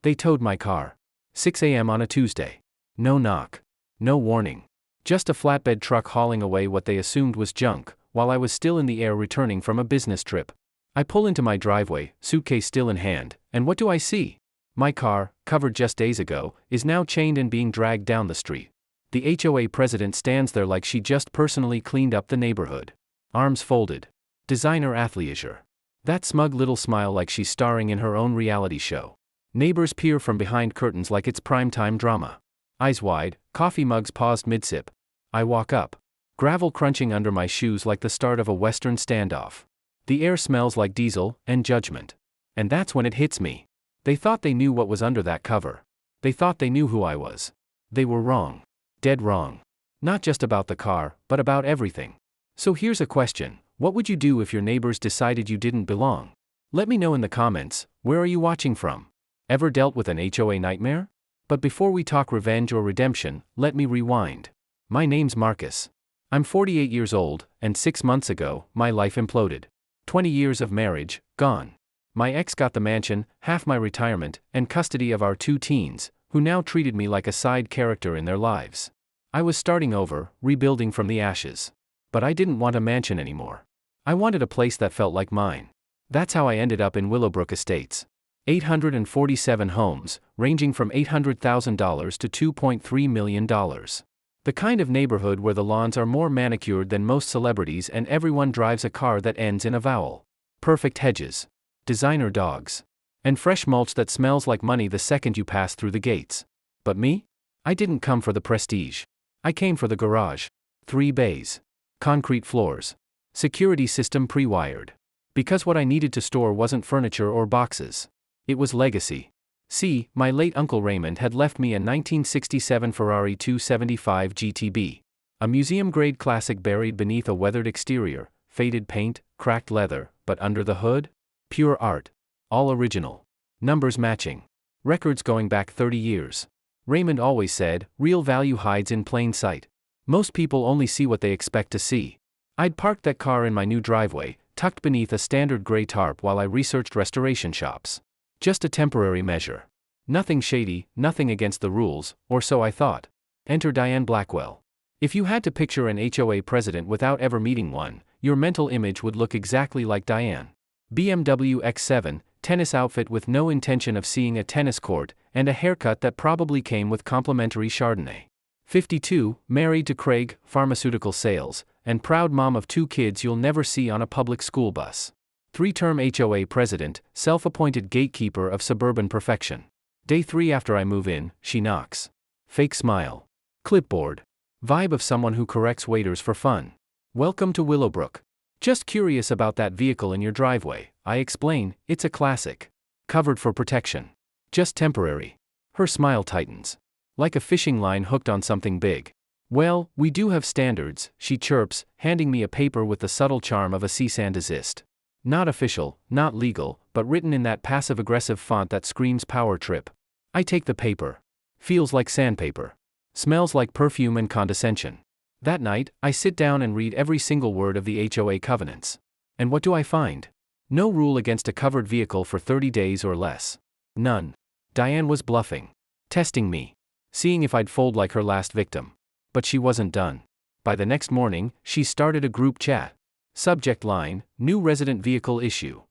They towed my car. 6 a.m. on a Tuesday. No knock. No warning. Just a flatbed truck hauling away what they assumed was junk, while I was still in the air returning from a business trip. I pull into my driveway, suitcase still in hand, and what do I see? My car, covered just days ago, is now chained and being dragged down the street. The HOA president stands there like she just personally cleaned up the neighborhood. Arms folded. Designer athleisure. That smug little smile like she's starring in her own reality show. Neighbors peer from behind curtains like it's primetime drama. Eyes wide, coffee mugs paused mid-sip. I walk up. Gravel crunching under my shoes like the start of a Western standoff. The air smells like diesel and judgment. And that's when it hits me. They thought they knew what was under that cover. They thought they knew who I was. They were wrong. Dead wrong. Not just about the car, but about everything. So here's a question. What would you do if your neighbors decided you didn't belong? Let me know in the comments. Where are you watching from? Ever dealt with an HOA nightmare? But before we talk revenge or redemption, let me rewind. My name's Marcus. I'm 48 years old, and 6 months ago, my life imploded. 20 years of marriage, gone. My ex got the mansion, half my retirement, and custody of our 2 teens, who now treated me like a side character in their lives. I was starting over, rebuilding from the ashes. But I didn't want a mansion anymore. I wanted a place that felt like mine. That's how I ended up in Willowbrook Estates. 847 homes, ranging from $800,000 to $2.3 million. The kind of neighborhood where the lawns are more manicured than most celebrities and everyone drives a car that ends in a vowel. Perfect hedges. Designer dogs. And fresh mulch that smells like money the second you pass through the gates. But me? I didn't come for the prestige. I came for the garage. 3 bays. Concrete floors. Security system pre-wired. Because what I needed to store wasn't furniture or boxes. It was legacy. See, my late Uncle Raymond had left me a 1967 Ferrari 275 GTB. A museum-grade classic buried beneath a weathered exterior, faded paint, cracked leather, but under the hood? Pure art. All original. Numbers matching. Records going back 30 years. Raymond always said, real value hides in plain sight. Most people only see what they expect to see. I'd parked that car in my new driveway, tucked beneath a standard gray tarp while I researched restoration shops. Just a temporary measure. Nothing shady, nothing against the rules, or so I thought. Enter Diane Blackwell. If you had to picture an HOA president without ever meeting one, your mental image would look exactly like Diane. BMW X7, tennis outfit with no intention of seeing a tennis court, and a haircut that probably came with complimentary Chardonnay. 52, married to Craig, pharmaceutical sales, and proud mom of 2 kids you'll never see on a public school bus. 3-term HOA president, self-appointed gatekeeper of suburban perfection. Day 3 after I move in, she knocks. Fake smile. Clipboard. Vibe of someone who corrects waiters for fun. Welcome to Willowbrook. Just curious about that vehicle in your driveway. I explain, it's a classic. Covered for protection. Just temporary. Her smile tightens. Like a fishing line hooked on something big. Well, we do have standards, she chirps, handing me a paper with the subtle charm of a cease and desist. Not official, not legal, but written in that passive-aggressive font that screams power trip. I take the paper. Feels like sandpaper. Smells like perfume and condescension. That night, I sit down and read every single word of the HOA covenants. And what do I find? No rule against a covered vehicle for 30 days or less. None. Diane was bluffing. Testing me. Seeing if I'd fold like her last victim. But she wasn't done. By the next morning, she started a group chat. Subject line, new resident vehicle issue.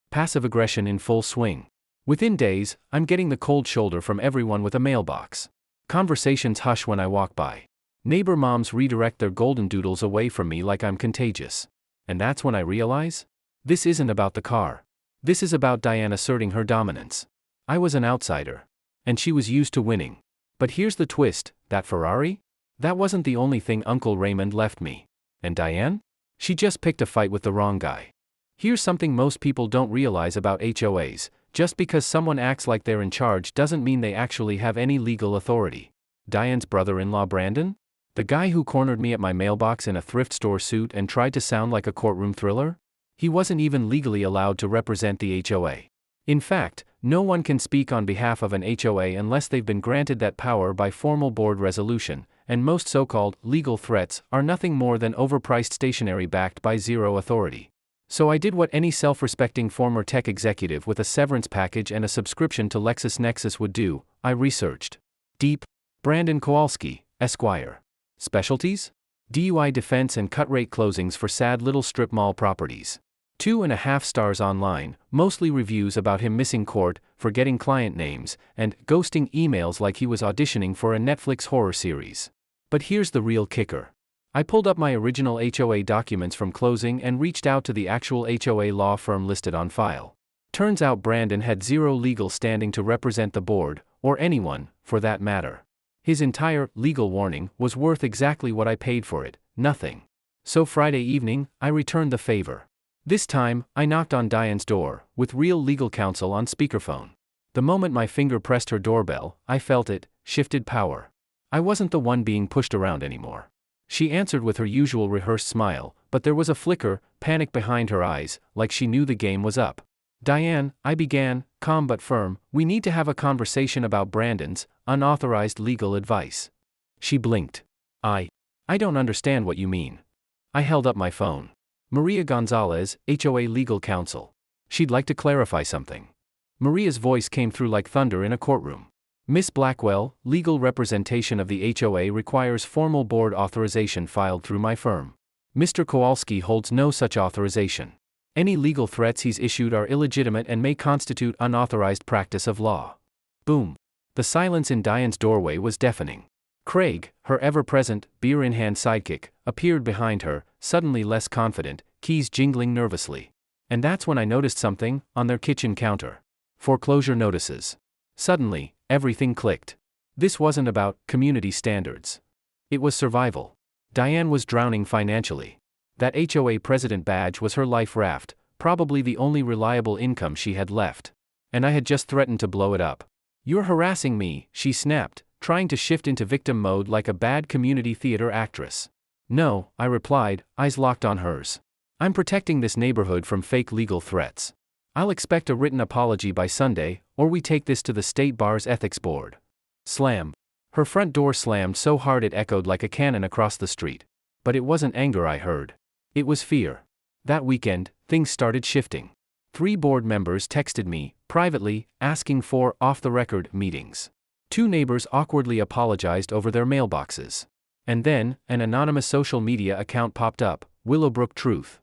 Passive aggression in full swing. Within days, I'm getting the cold shoulder from everyone with a mailbox. Conversations hush when I walk by. Neighbor moms redirect their golden doodles away from me like I'm contagious. And that's when I realize? This isn't about the car. This is about Diane asserting her dominance. I was an outsider. And she was used to winning. But here's the twist, that Ferrari? That wasn't the only thing Uncle Raymond left me. And Diane? She just picked a fight with the wrong guy. Here's something most people don't realize about HOAs. Just because someone acts like they're in charge doesn't mean they actually have any legal authority. Diane's brother-in-law Brandon? The guy who cornered me at my mailbox in a thrift store suit and tried to sound like a courtroom thriller? He wasn't even legally allowed to represent the HOA. In fact, no one can speak on behalf of an HOA unless they've been granted that power by formal board resolution, and most so-called legal threats are nothing more than overpriced stationery backed by zero authority. So I did what any self-respecting former tech executive with a severance package and a subscription to LexisNexis would do. I researched. Deep. Brandon Kowalski, Esquire. Specialties? DUI defense and cut-rate closings for sad little strip mall properties. 2.5 stars online, mostly reviews about him missing court, forgetting client names, and ghosting emails like he was auditioning for a Netflix horror series. But here's the real kicker. I pulled up my original HOA documents from closing and reached out to the actual HOA law firm listed on file. Turns out Brandon had zero legal standing to represent the board, or anyone, for that matter. His entire legal warning was worth exactly what I paid for it, nothing. So Friday evening, I returned the favor. This time, I knocked on Diane's door, with real legal counsel on speakerphone. The moment my finger pressed her doorbell, I felt it, shifted power. I wasn't the one being pushed around anymore. She answered with her usual rehearsed smile, but there was a flicker, panic behind her eyes, like she knew the game was up. Diane, I began, calm but firm, we need to have a conversation about Brandon's unauthorized legal advice. She blinked. I don't understand what you mean. I held up my phone. Maria Gonzalez, HOA legal counsel. She'd like to clarify something. Maria's voice came through like thunder in a courtroom. Miss Blackwell, legal representation of the HOA requires formal board authorization filed through my firm. Mr. Kowalski holds no such authorization. Any legal threats he's issued are illegitimate and may constitute unauthorized practice of law. Boom. The silence in Diane's doorway was deafening. Craig, her ever-present, beer-in-hand sidekick, appeared behind her, suddenly less confident, keys jingling nervously. And that's when I noticed something, on their kitchen counter. Foreclosure notices. Suddenly, everything clicked. This wasn't about community standards. It was survival. Diane was drowning financially. That HOA president badge was her life raft, probably the only reliable income she had left. And I had just threatened to blow it up. You're harassing me, she snapped, trying to shift into victim mode like a bad community theater actress. No, I replied, eyes locked on hers. I'm protecting this neighborhood from fake legal threats. I'll expect a written apology by Sunday, or we take this to the state bar's ethics board. Slam. Her front door slammed so hard it echoed like a cannon across the street. But it wasn't anger I heard. It was fear. That weekend, things started shifting. 3 board members texted me, privately, asking for off-the-record meetings. 2 neighbors awkwardly apologized over their mailboxes. And then, an anonymous social media account popped up, Willowbrook Truth.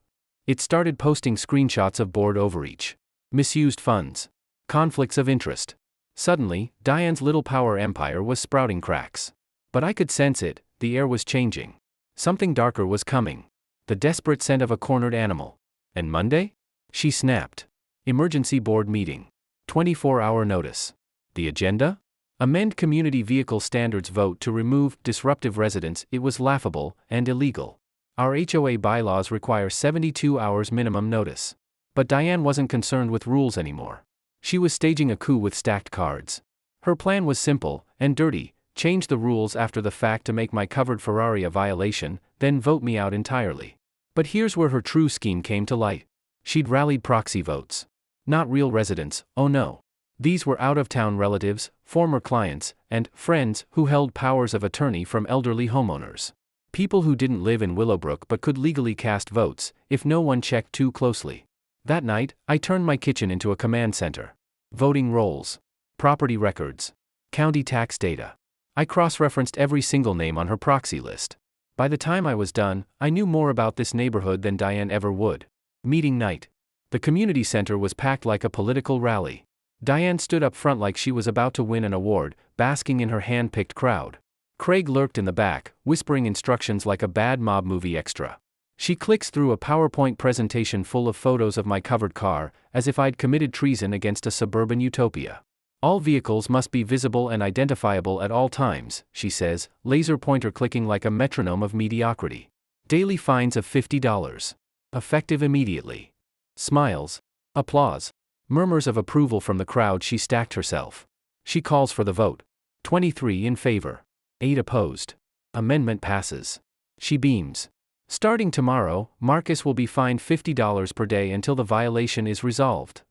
It started posting screenshots of board overreach. Misused funds. Conflicts of interest. Suddenly, Diane's little power empire was sprouting cracks. But I could sense it, the air was changing. Something darker was coming. The desperate scent of a cornered animal. And Monday? She snapped. Emergency board meeting. 24-hour notice. The agenda? Amend community vehicle standards, vote to remove disruptive residents. It was laughable and illegal. Our HOA bylaws require 72 hours minimum notice. But Diane wasn't concerned with rules anymore. She was staging a coup with stacked cards. Her plan was simple and dirty: change the rules after the fact to make my covered Ferrari a violation, then vote me out entirely. But here's where her true scheme came to light. She'd rallied proxy votes. Not real residents, oh no. These were out-of-town relatives, former clients, and friends who held powers of attorney from elderly homeowners. People who didn't live in Willowbrook but could legally cast votes, if no one checked too closely. That night, I turned my kitchen into a command center. Voting rolls. Property records. County tax data. I cross-referenced every single name on her proxy list. By the time I was done, I knew more about this neighborhood than Diane ever would. Meeting night. The community center was packed like a political rally. Diane stood up front like she was about to win an award, basking in her hand-picked crowd. Craig lurked in the back, whispering instructions like a bad mob movie extra. She clicks through a PowerPoint presentation full of photos of my covered car, as if I'd committed treason against a suburban utopia. All vehicles must be visible and identifiable at all times, she says, laser pointer clicking like a metronome of mediocrity. Daily fines of $50. Effective immediately. Smiles. Applause. Murmurs of approval from the crowd. She stacked herself. She calls for the vote. 23 in favor. 8 opposed. Amendment passes. She beams. Starting tomorrow, Marcus will be fined $50 per day until the violation is resolved.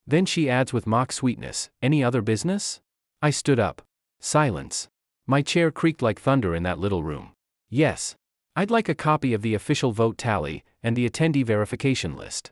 Then she adds with mock sweetness, any other business? I stood up. Silence. My chair creaked like thunder in that little room. Yes. I'd like a copy of the official vote tally and the attendee verification list.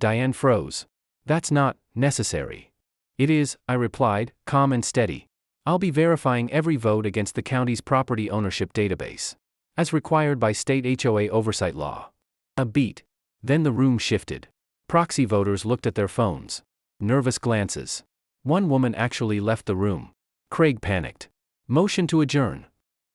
Diane froze. That's not necessary. It is, I replied, calm and steady. I'll be verifying every vote against the county's property ownership database, as required by state HOA oversight law. A beat. Then the room shifted. Proxy voters looked at their phones. Nervous glances. One woman actually left the room. Craig panicked. Motion to adjourn.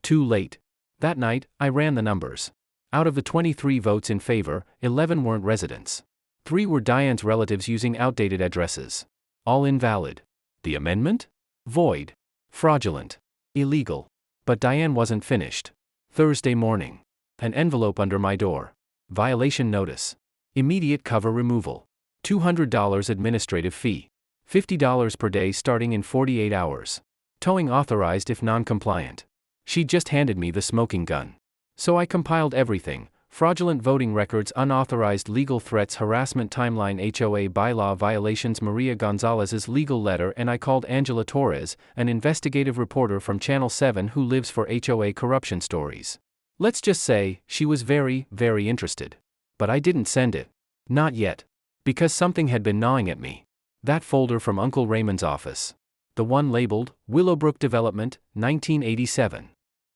Too late. That night, I ran the numbers. Out of the 23 votes in favor, 11 weren't residents. 3 were Diane's relatives using outdated addresses. All invalid. The amendment? Void. Fraudulent. Illegal. But Diane wasn't finished. Thursday morning. An envelope under my door. Violation notice. Immediate cover removal. $200 administrative fee. $50 per day starting in 48 hours. Towing authorized if non-compliant. She just handed me the smoking gun. So I compiled everything: fraudulent voting records, unauthorized legal threats, harassment timeline, HOA bylaw violations, Maria Gonzalez's legal letter, and I called Angela Torres, an investigative reporter from Channel 7 who lives for HOA corruption stories. Let's just say, she was very, very interested. But I didn't send it. Not yet. Because something had been gnawing at me. That folder from Uncle Raymond's office. The one labeled, Willowbrook Development, 1987.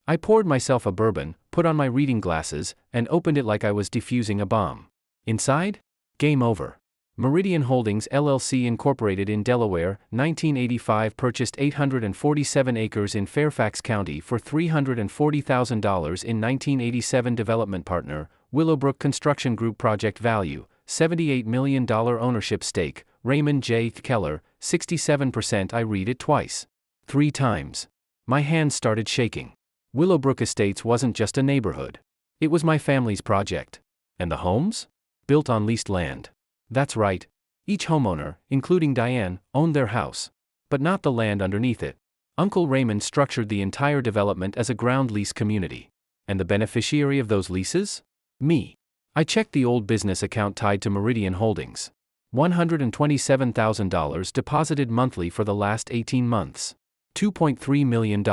I poured myself a bourbon, put on my reading glasses, and opened it like I was defusing a bomb. Inside? Game over. Meridian Holdings LLC Incorporated in Delaware, 1985, purchased 847 acres in Fairfax County for $340,000 in 1987. Development partner, Willowbrook Construction Group. Project value, $78 million. Ownership stake, Raymond J. Keller, 67%. I read it twice. 3 times. My hands started shaking. Willowbrook Estates wasn't just a neighborhood. It was my family's project. And the homes? Built on leased land. That's right. Each homeowner, including Diane, owned their house. But not the land underneath it. Uncle Raymond structured the entire development as a ground lease community. And the beneficiary of those leases? Me. I checked the old business account tied to Meridian Holdings. $127,000 deposited monthly for the last 18 months. $2.3 million.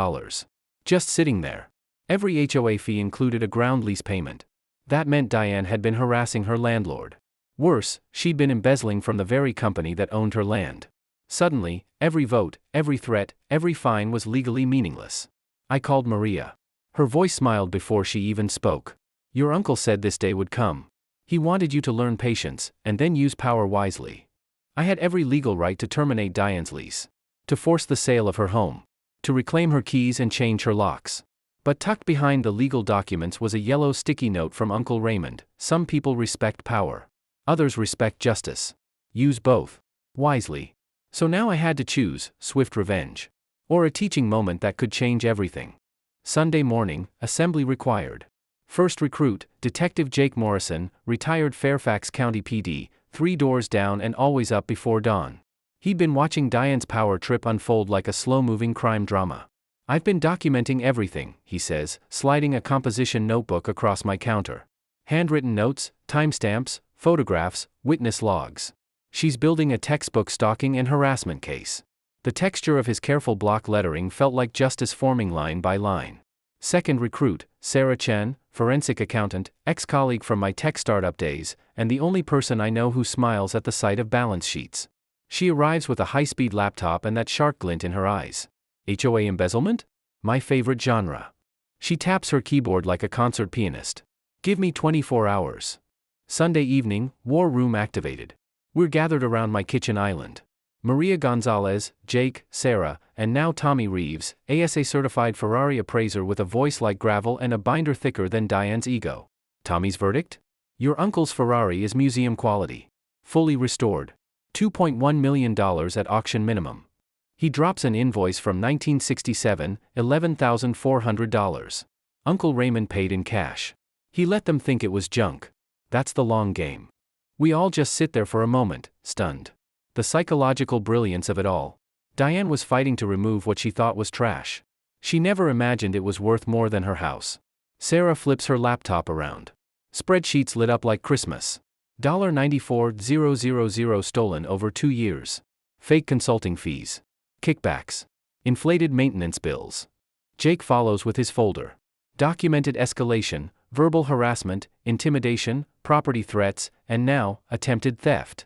Just sitting there. Every HOA fee included a ground lease payment. That meant Diane had been harassing her landlord. Worse, she'd been embezzling from the very company that owned her land. Suddenly, every vote, every threat, every fine was legally meaningless. I called Maria. Her voice smiled before she even spoke. Your uncle said this day would come. He wanted you to learn patience, and then use power wisely. I had every legal right to terminate Diane's lease. To force the sale of her home. To reclaim her keys and change her locks. But tucked behind the legal documents was a yellow sticky note from Uncle Raymond. Some people respect power. Others respect justice. Use both. Wisely. So now I had to choose, swift revenge. Or a teaching moment that could change everything. Sunday morning, assembly required. First recruit, Detective Jake Morrison, retired Fairfax County PD, 3 doors down and always up before dawn. He'd been watching Diane's power trip unfold like a slow-moving crime drama. I've been documenting everything, he says, sliding a composition notebook across my counter. Handwritten notes, timestamps, photographs, witness logs. She's building a textbook stalking and harassment case. The texture of his careful block lettering felt like justice forming line by line. Second recruit, Sarah Chen, forensic accountant, ex-colleague from my tech startup days, and the only person I know who smiles at the sight of balance sheets. She arrives with a high-speed laptop and that sharp glint in her eyes. HOA embezzlement? My favorite genre. She taps her keyboard like a concert pianist. Give me 24 hours. Sunday evening, war room activated. We're gathered around my kitchen island. Maria Gonzalez, Jake, Sarah, and now Tommy Reeves, ASA certified Ferrari appraiser with a voice like gravel and a binder thicker than Diane's ego. Tommy's verdict? Your uncle's Ferrari is museum quality. Fully restored. $2.1 million at auction minimum. He drops an invoice from 1967, $11,400. Uncle Raymond paid in cash. He let them think it was junk. That's the long game. We all just sit there for a moment, stunned. The psychological brilliance of it all. Diane was fighting to remove what she thought was trash. She never imagined it was worth more than her house. Sarah flips her laptop around. Spreadsheets lit up like Christmas. $94,000 stolen over 2 years. Fake consulting fees. Kickbacks. Inflated maintenance bills. Jake follows with his folder. Documented escalation, verbal harassment, intimidation, property threats, and now, attempted theft.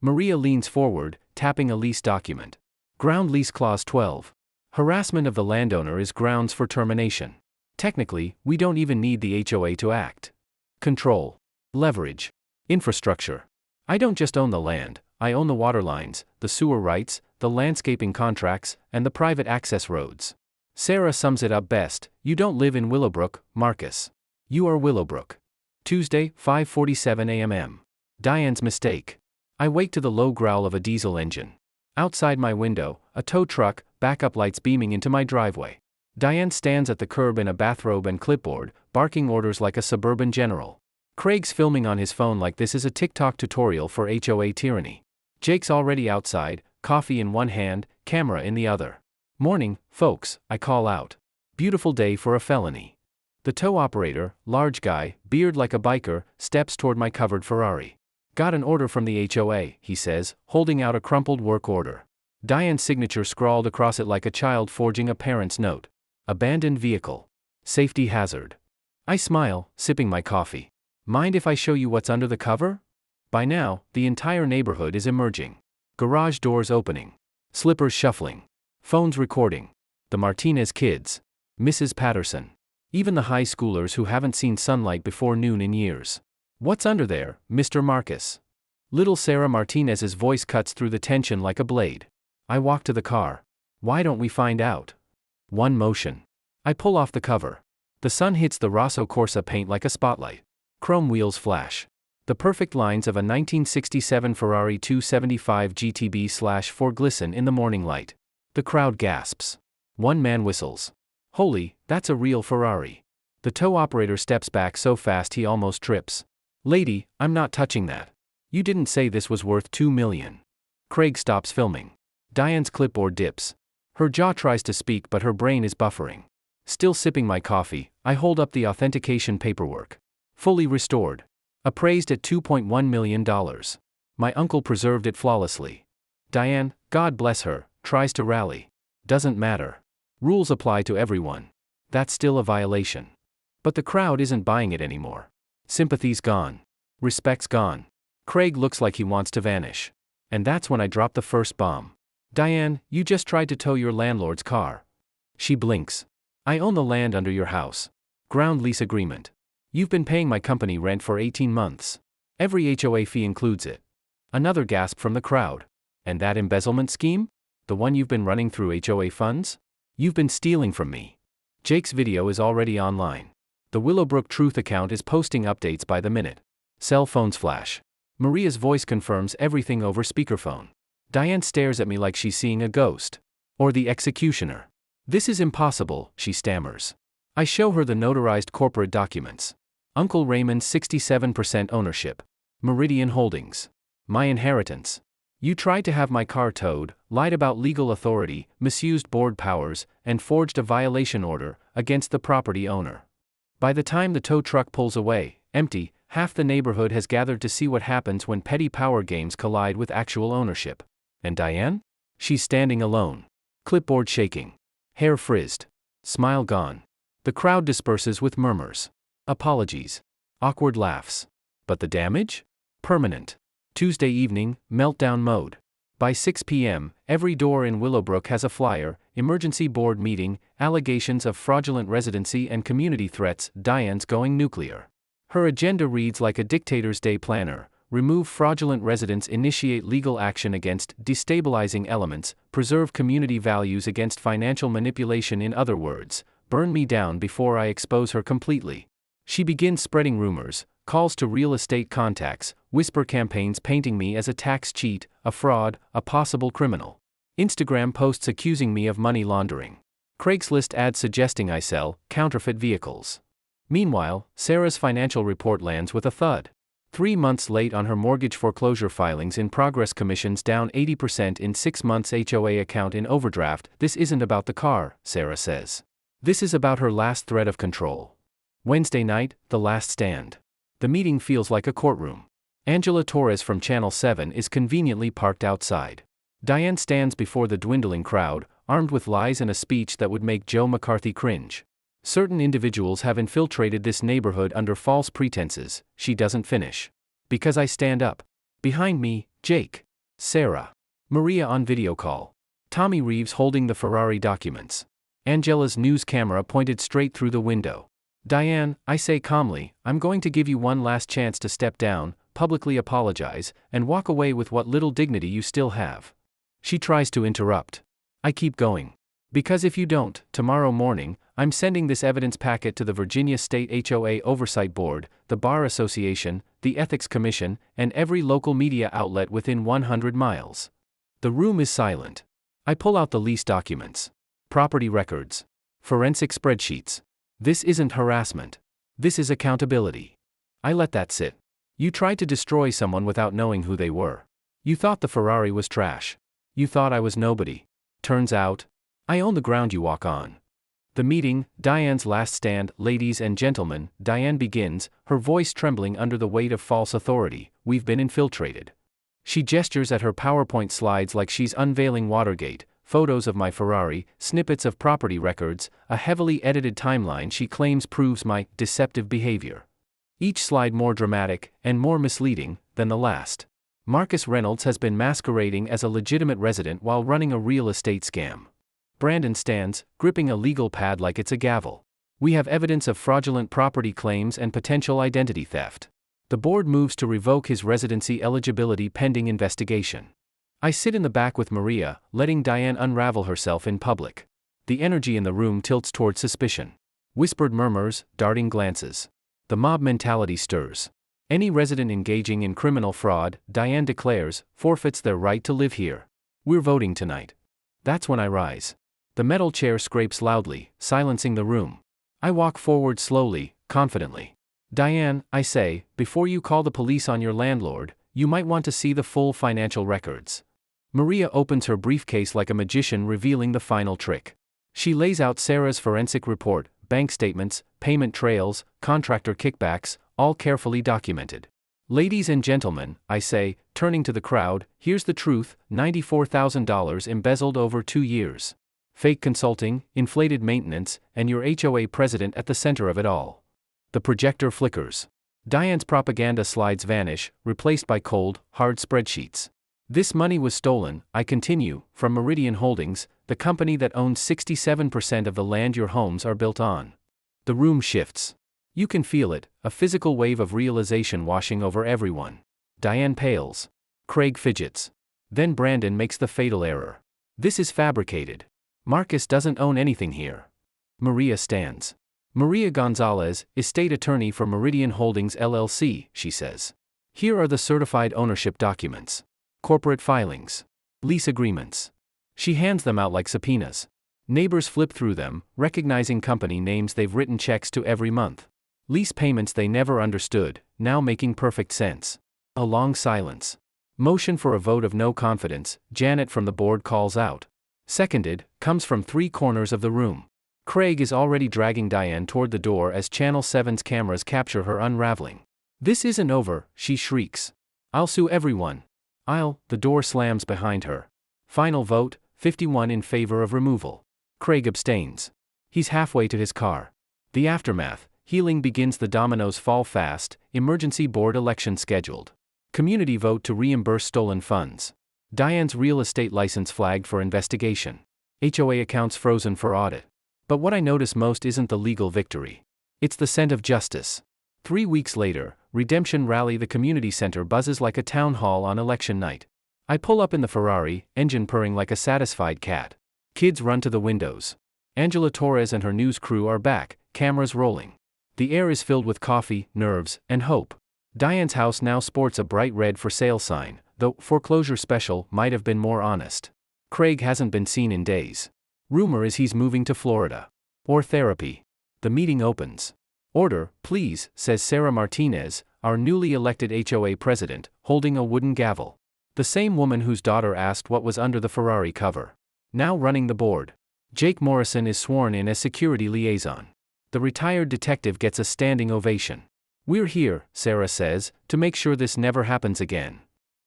Maria leans forward, tapping a lease document. Ground lease clause 12. Harassment of the landowner is grounds for termination. Technically, we don't even need the HOA to act. Control. Leverage. Infrastructure. I don't just own the land, I own the water lines, the sewer rights, the landscaping contracts, and the private access roads. Sarah sums it up best: you don't live in Willowbrook, Marcus. You are Willowbrook. Tuesday, 5:47 a.m. Diane's mistake. I wake to the low growl of a diesel engine. Outside my window, a tow truck, backup lights beaming into my driveway. Diane stands at the curb in a bathrobe and clipboard, barking orders like a suburban general. Craig's filming on his phone like this is a TikTok tutorial for HOA tyranny. Jake's already outside, coffee in one hand, camera in the other. Morning, folks, I call out. Beautiful day for a felony. The tow operator, large guy, beard like a biker, steps toward my covered Ferrari. Got an order from the HOA, he says, holding out a crumpled work order. Diane's signature scrawled across it like a child forging a parent's note. Abandoned vehicle. Safety hazard. I smile, sipping my coffee. Mind if I show you what's under the cover? By now, the entire neighborhood is emerging. Garage doors opening. Slippers shuffling. Phones recording. The Martinez kids. Mrs. Patterson. Even the high schoolers who haven't seen sunlight before noon in years. What's under there, Mr. Marcus? Little Sarah Martinez's voice cuts through the tension like a blade. I walk to the car. Why don't we find out? One motion. I pull off the cover. The sun hits the Rosso Corsa paint like a spotlight. Chrome wheels flash. The perfect lines of a 1967 Ferrari 275 GTB/4 glisten in the morning light. The crowd gasps. One man whistles. Holy, that's a real Ferrari. The tow operator steps back so fast he almost trips. Lady, I'm not touching that. You didn't say this was worth $2 million. Craig stops filming. Diane's clipboard dips. Her jaw tries to speak but her brain is buffering. Still sipping my coffee, I hold up the authentication paperwork. Fully restored. Appraised at $2.1 million. My uncle preserved it flawlessly. Diane, God bless her, tries to rally. Doesn't matter. Rules apply to everyone. That's still a violation. But the crowd isn't buying it anymore. Sympathy's gone. Respect's gone. Craig looks like he wants to vanish. And that's when I drop the first bomb. Diane, you just tried to tow your landlord's car. She blinks. I own the land under your house. Ground lease agreement. You've been paying my company rent for 18 months. Every HOA fee includes it. Another gasp from the crowd. And that embezzlement scheme? The one you've been running through HOA funds? You've been stealing from me. Jake's video is already online. The Willowbrook Truth account is posting updates by the minute. Cell phones flash. Maria's voice confirms everything over speakerphone. Diane stares at me like she's seeing a ghost. Or the executioner. This is impossible, she stammers. I show her the notarized corporate documents. Uncle Raymond's 67% ownership. Meridian Holdings. My inheritance. You tried to have my car towed, lied about legal authority, misused board powers, and forged a violation order against the property owner. By the time the tow truck pulls away, empty, half the neighborhood has gathered to see what happens when petty power games collide with actual ownership. And Diane? She's standing alone. Clipboard shaking. Hair frizzed. Smile gone. The crowd disperses with murmurs. Apologies. Awkward laughs. But the damage? Permanent. Tuesday evening, meltdown mode. By 6 p.m., every door in Willowbrook has a flyer, emergency board meeting, allegations of fraudulent residency and community threats. Diane's going nuclear. Her agenda reads like a dictator's day planner: remove fraudulent residents, initiate legal action against destabilizing elements, preserve community values against financial manipulation. In other words, burn me down before I expose her completely. She begins spreading rumors, calls to real estate contacts, whisper campaigns painting me as a tax cheat, a fraud, a possible criminal. Instagram posts accusing me of money laundering. Craigslist ads suggesting I sell counterfeit vehicles. Meanwhile, Sarah's financial report lands with a thud. 3 months late on her mortgage foreclosure filings. In progress, commissions down 80% in 6 months, HOA account in overdraft. This isn't about the car, Sarah says. This is about her last thread of control. Wednesday night, the last stand. The meeting feels like a courtroom. Angela Torres from Channel 7 is conveniently parked outside. Diane stands before the dwindling crowd, armed with lies and a speech that would make Joe McCarthy cringe. Certain individuals have infiltrated this neighborhood under false pretenses. She doesn't finish. Because I stand up. Behind me, Jake. Sarah. Maria on video call. Tommy Reeves holding the Ferrari documents. Angela's news camera pointed straight through the window. Diane, I say calmly, I'm going to give you one last chance to step down, publicly apologize, and walk away with what little dignity you still have. She tries to interrupt. I keep going. Because if you don't, tomorrow morning, I'm sending this evidence packet to the Virginia State HOA Oversight Board, the Bar Association, the Ethics Commission, and every local media outlet within 100 miles. The room is silent. I pull out the lease documents. Property records. Forensic spreadsheets. This isn't harassment. This is accountability. I let that sit. You tried to destroy someone without knowing who they were. You thought the Ferrari was trash. You thought I was nobody. Turns out, I own the ground you walk on. The meeting, Diane's last stand. Ladies and gentlemen, Diane begins, her voice trembling under the weight of false authority. We've been infiltrated. She gestures at her PowerPoint slides like she's unveiling Watergate, photos of my Ferrari, snippets of property records, a heavily edited timeline she claims proves my deceptive behavior. Each slide more dramatic and more misleading than the last. Marcus Reynolds has been masquerading as a legitimate resident while running a real estate scam. Brandon stands, gripping a legal pad like it's a gavel. We have evidence of fraudulent property claims and potential identity theft. The board moves to revoke his residency eligibility pending investigation. I sit in the back with Maria, letting Diane unravel herself in public. The energy in the room tilts toward suspicion. Whispered murmurs, darting glances. The mob mentality stirs. Any resident engaging in criminal fraud, Diane declares, forfeits their right to live here. We're voting tonight. That's when I rise. The metal chair scrapes loudly, silencing the room. I walk forward slowly, confidently. Diane, I say, before you call the police on your landlord, you might want to see the full financial records. Maria opens her briefcase like a magician revealing the final trick. She lays out Sarah's forensic report, bank statements, payment trails, contractor kickbacks, all carefully documented. Ladies and gentlemen, I say, turning to the crowd, here's the truth, $94,000 embezzled over 2 years. Fake consulting, inflated maintenance, and your HOA president at the center of it all. The projector flickers. Diane's propaganda slides vanish, replaced by cold, hard spreadsheets. This money was stolen, I continue, from Meridian Holdings, the company that owns 67% of the land your homes are built on. The room shifts. You can feel it, a physical wave of realization washing over everyone. Diane pales. Craig fidgets. Then Brandon makes the fatal error. This is fabricated. Marcus doesn't own anything here. Maria stands. Maria Gonzalez, estate attorney for Meridian Holdings LLC, she says. Here are the certified ownership documents. Corporate filings. Lease agreements. She hands them out like subpoenas. Neighbors flip through them, recognizing company names they've written checks to every month. Lease payments they never understood, now making perfect sense. A long silence. Motion for a vote of no confidence, Janet from the board calls out. Seconded, comes from 3 corners of the room. Craig is already dragging Diane toward the door as Channel 7's cameras capture her unraveling. This isn't over, she shrieks. I'll sue everyone. The door slams behind her. Final vote, 51 in favor of removal. Craig abstains. He's halfway to his car. The aftermath, healing begins. The dominoes fall fast, emergency board election scheduled. Community vote to reimburse stolen funds. Diane's real estate license flagged for investigation. HOA accounts frozen for audit. But what I notice most isn't the legal victory. It's the scent of justice. 3 weeks later, Redemption Rally. The community center buzzes like a town hall on election night. I pull up in the Ferrari, engine purring like a satisfied cat. Kids run to the windows. Angela Torres and her news crew are back, cameras rolling. The air is filled with coffee, nerves, and hope. Diane's house now sports a bright red for sale sign, though foreclosure special might have been more honest. Craig hasn't been seen in days. Rumor is he's moving to Florida. Or therapy. The meeting opens. Order, please, says Sarah Martinez, our newly elected HOA president, holding a wooden gavel. The same woman whose daughter asked what was under the Ferrari cover. Now running the board. Jake Morrison is sworn in as security liaison. The retired detective gets a standing ovation. We're here, Sarah says, to make sure this never happens again.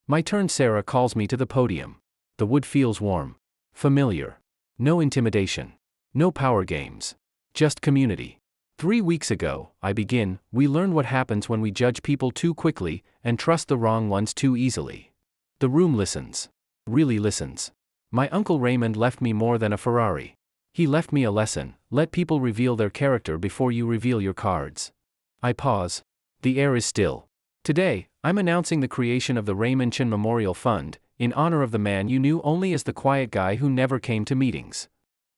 My turn. Sarah calls me to the podium. The wood feels warm. Familiar. No intimidation. No power games. Just community. 3 weeks ago, we learned what happens when we judge people too quickly and trust the wrong ones too easily. The room listens. Really listens. My Uncle Raymond left me more than a Ferrari. He left me a lesson: let people reveal their character before you reveal your cards. I pause. The air is still. Today, I'm announcing the creation of the Raymond Chin Memorial Fund, in honor of the man you knew only as the quiet guy who never came to meetings.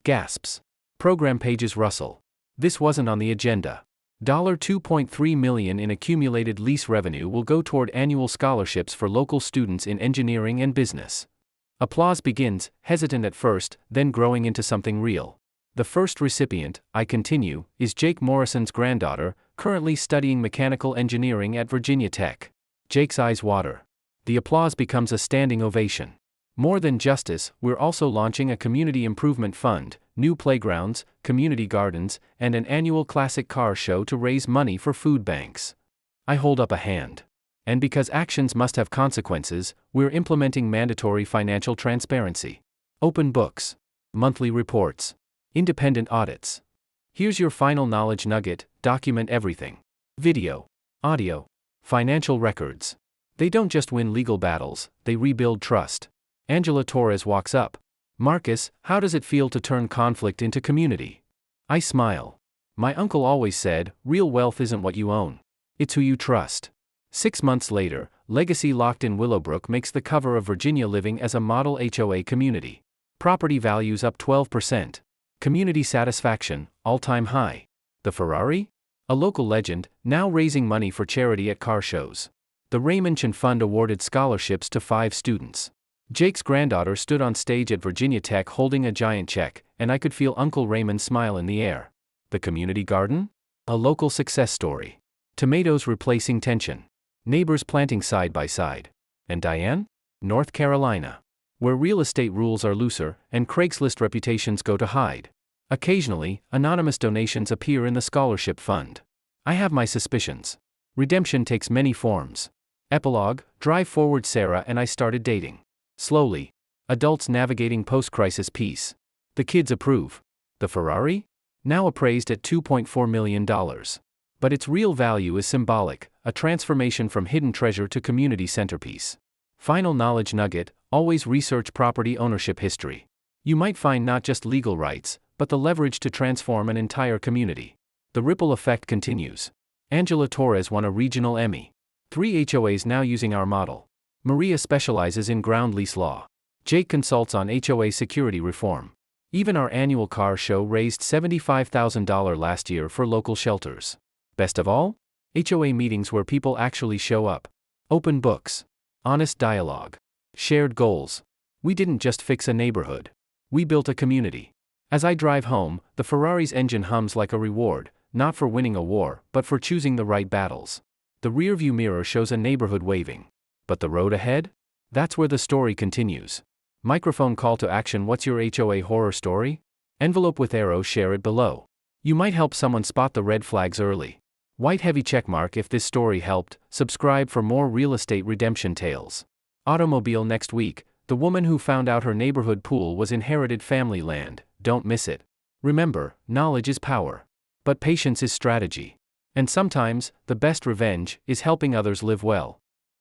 Gasps. Program pages rustle. This wasn't on the agenda. $2.3 million in accumulated lease revenue will go toward annual scholarships for local students in engineering and business. Applause begins, hesitant at first, then growing into something real. The first recipient, I continue, is Jake Morrison's granddaughter, currently studying mechanical engineering at Virginia Tech. Jake's eyes water. The applause becomes a standing ovation. More than justice, we're also launching a community improvement fund, new playgrounds, community gardens, and an annual classic car show to raise money for food banks. I hold up a hand. And because actions must have consequences, we're implementing mandatory financial transparency. Open books. Monthly reports. Independent audits. Here's your final knowledge nugget: document everything. Video. Audio. Financial records. They don't just win legal battles, they rebuild trust. Angela Torres walks up. Marcus, how does it feel to turn conflict into community? I smile. My uncle always said, real wealth isn't what you own. It's who you trust. 6 months later, Legacy Locked in Willowbrook makes the cover of Virginia Living as a model HOA community. Property values up 12%. Community satisfaction, all-time high. The Ferrari? A local legend, now raising money for charity at car shows. The Raymond Chin Fund awarded scholarships to 5 students. Jake's granddaughter stood on stage at Virginia Tech holding a giant check, and I could feel Uncle Raymond's smile in the air. The community garden? A local success story. Tomatoes replacing tension. Neighbors planting side by side. And Diane? North Carolina. Where real estate rules are looser, and Craigslist reputations go to hide. Occasionally, anonymous donations appear in the scholarship fund. I have my suspicions. Redemption takes many forms. Epilogue: drive forward, Sarah and I started dating. Slowly. Adults navigating post-crisis peace. The kids approve. The Ferrari? Now appraised at $2.4 million. But its real value is symbolic, a transformation from hidden treasure to community centerpiece. Final knowledge nugget: always research property ownership history. You might find not just legal rights, but the leverage to transform an entire community. The ripple effect continues. Angela Torres won a regional Emmy. 3 HOAs now using our model. Maria specializes in ground lease law. Jake consults on HOA security reform. Even our annual car show raised $75,000 last year for local shelters. Best of all? HOA meetings where people actually show up. Open books. Honest dialogue. Shared goals. We didn't just fix a neighborhood. We built a community. As I drive home, the Ferrari's engine hums like a reward, not for winning a war, but for choosing the right battles. The rearview mirror shows a neighborhood waving. But the road ahead? That's where the story continues. Microphone call to action: what's your HOA horror story? Envelope with arrow, share it below. You might help someone spot the red flags early. White heavy checkmark if this story helped. Subscribe for more real estate redemption tales. Automobile next week: the woman who found out her neighborhood pool was inherited family land. Don't miss it. Remember, knowledge is power. But patience is strategy. And sometimes, the best revenge is helping others live well.